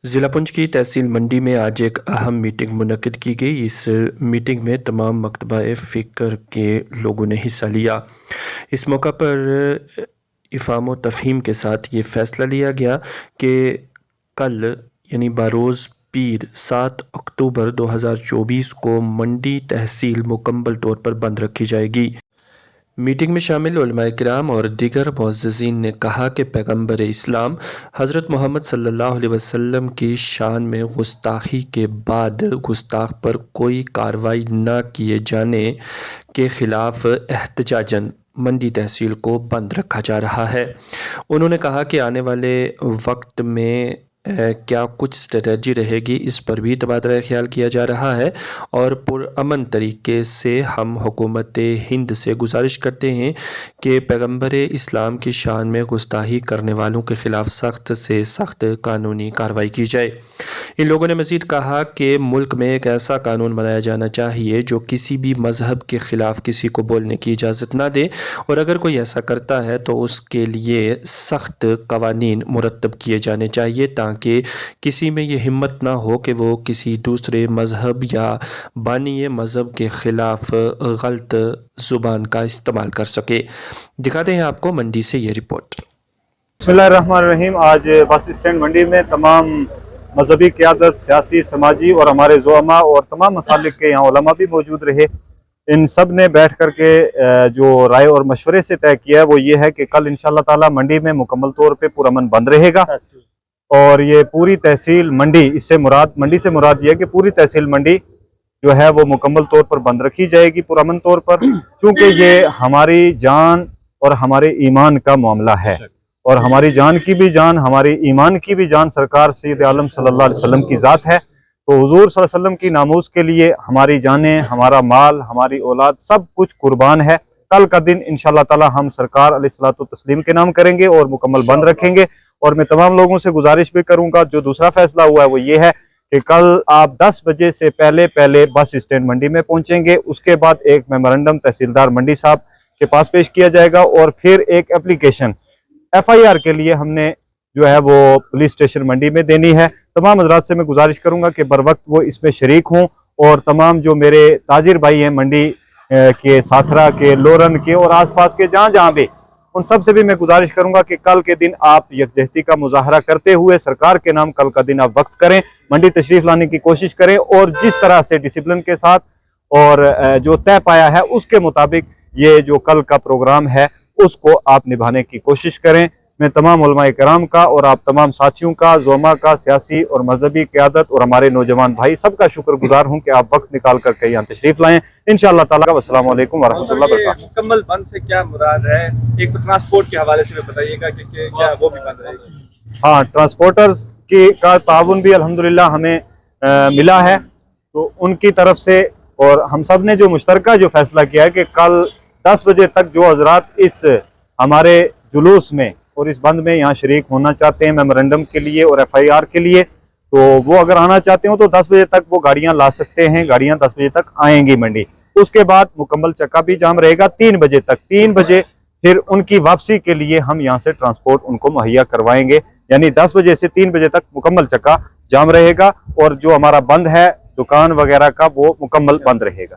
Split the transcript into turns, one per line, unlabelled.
ضلع پنچ کی تحصیل منڈی میں آج ایک اہم میٹنگ منعقد کی گئی۔ اس میٹنگ میں تمام مکتبہ فکر کے لوگوں نے حصہ لیا۔ اس موقع پر افہام و تفہیم کے ساتھ یہ فیصلہ لیا گیا کہ کل یعنی بروز پیر 7 اکتوبر 2024 کو منڈی تحصیل مکمل طور پر بند رکھی جائے گی۔ میٹنگ میں شامل علماء کرام اور دیگر معززین نے کہا کہ پیغمبر اسلام حضرت محمد صلی اللہ علیہ وسلم کی شان میں گستاخی کے بعد گستاخ پر کوئی کارروائی نہ کیے جانے کے خلاف احتجاجاً منڈی تحصیل کو بند رکھا جا رہا ہے۔ انہوں نے کہا کہ آنے والے وقت میں کیا کچھ اسٹریٹجی رہے گی، اس پر بھی تبادلہ خیال کیا جا رہا ہے اور پرامن طریقے سے ہم حکومت ہند سے گزارش کرتے ہیں کہ پیغمبر اسلام کی شان میں گستاخی کرنے والوں کے خلاف سخت سے سخت قانونی کارروائی کی جائے۔ ان لوگوں نے مزید کہا کہ ملک میں ایک ایسا قانون بنایا جانا چاہیے جو کسی بھی مذہب کے خلاف کسی کو بولنے کی اجازت نہ دے، اور اگر کوئی ایسا کرتا ہے تو اس کے لیے سخت قوانین مرتب کیے جانے چاہیے تاکہ کسی میں یہ ہمت نہ ہو کہ وہ کسی دوسرے مذہب یا بانی مذہب کے خلاف غلط زبان کا استعمال کر سکے۔ دکھاتے ہیں آپ کو منڈی سے یہ رپورٹ۔
بسم اللہ الرحمن الرحیم۔ آج بس اسٹینڈ منڈی میں تمام مذہبی قیادت، سیاسی، سماجی اور ہمارے زعماء اور تمام مسالک کے یہاں علماء بھی موجود رہے۔ ان سب نے بیٹھ کر کے جو رائے اور مشورے سے طے کیا ہے وہ یہ ہے کہ کل انشاءاللہ تعالی منڈی میں مکمل طور پہ پرامن بند رہے گا، اور یہ پوری تحصیل منڈی، اس سے مراد منڈی سے مراد یہ ہے کہ پوری تحصیل منڈی جو ہے وہ مکمل طور پر بند رکھی جائے گی پرامن طور پر، چونکہ یہ ہماری جان اور ہمارے ایمان کا معاملہ ہے، اور ہماری جان کی بھی جان، ہماری ایمان کی بھی جان سرکار سید عالم صلی اللہ علیہ وسلم کی ذات ہے۔ تو حضور صلی اللہ علیہ وسلم کی ناموس کے لیے ہماری جانیں، ہمارا مال، ہماری اولاد سب کچھ قربان ہے۔ کل کا دن انشاءاللہ تعالی ہم سرکار علیہ الصلوۃ والتسلیم کے نام کریں گے اور مکمل بند رکھیں گے۔ اور میں تمام لوگوں سے گزارش بھی کروں گا، جو دوسرا فیصلہ ہوا ہے وہ یہ ہے کہ کل آپ 10 بجے سے پہلے بس اسٹینڈ منڈی میں پہنچیں گے۔ اس کے بعد ایک میمورنڈم تحصیلدار منڈی صاحب کے پاس پیش کیا جائے گا، اور پھر ایک اپلیکیشن FIR کے لیے ہم نے جو ہے وہ پولیس اسٹیشن منڈی میں دینی ہے۔ تمام حضرات سے میں گزارش کروں گا کہ بر وقت وہ اس میں شریک ہوں، اور تمام جو میرے تاجر بھائی ہیں منڈی کے، ساتھرا کے، لورن کے اور آس پاس کے جہاں بھی، ان سب سے بھی میں گزارش کروں گا کہ کل کے دن آپ یکجہتی کا مظاہرہ کرتے ہوئے سرکار کے نام کل کا دن آپ وقف کریں، منڈی تشریف لانے کی کوشش کریں، اور جس طرح سے ڈسپلن کے ساتھ اور جو طے پایا ہے اس کے مطابق یہ جو کل کا پروگرام ہے اس کو آپ نبھانے کی کوشش کریں۔ میں تمام علماء کرام کا اور آپ تمام ساتھیوں کا، زعماء کا، سیاسی اور مذہبی قیادت اور ہمارے نوجوان بھائی سب کا شکر گزار ہوں کہ آپ وقت نکال کر کے یہاں تشریف لائیں انشاءاللہ تعالی۔ والسلام علیکم ورحمۃ اللہ وبرکاتہ۔
مکمل بند سے کیا مراد ہے؟ ایک تو ٹرانسپورٹ کے حوالے سے بتائیے گا کہ کیا وہ بھی بند رہے گی؟
ہاں، ٹرانسپورٹرز کا تعاون بھی الحمدللہ ہمیں ملا ہے، تو ان کی طرف سے، اور ہم سب نے جو مشترکہ جو فیصلہ کیا ہے کہ کل 10 بجے تک جو حضرات اس ہمارے جلوس میں اور اس بند میں یہاں شریک ہونا چاہتے ہیں میمورنڈم کے لیے اور FIR کے لیے، تو وہ اگر آنا چاہتے ہوں تو 10 بجے تک وہ گاڑیاں لا سکتے ہیں، گاڑیاں 10 بجے تک آئیں گی منڈی۔ اس کے بعد مکمل چکا بھی جام رہے گا 3 بجے تک۔ 3 بجے پھر ان کی واپسی کے لیے ہم یہاں سے ٹرانسپورٹ ان کو مہیا کروائیں گے، یعنی 10 بجے سے 3 بجے تک مکمل چکا جام رہے گا، اور جو ہمارا بند ہے دکان وغیرہ کا وہ مکمل بند رہے گا۔